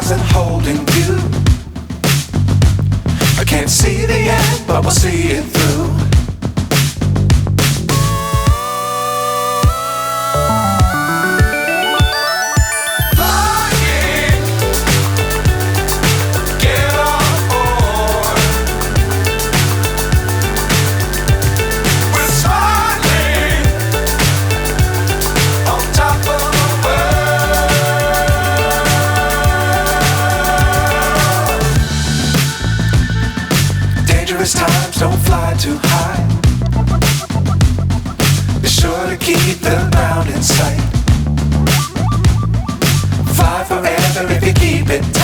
stars and holding you. I can't see the end, but we'll see it through. Times don't fly too high. Be sure to keep the ground in sight. Fly forever if you keep it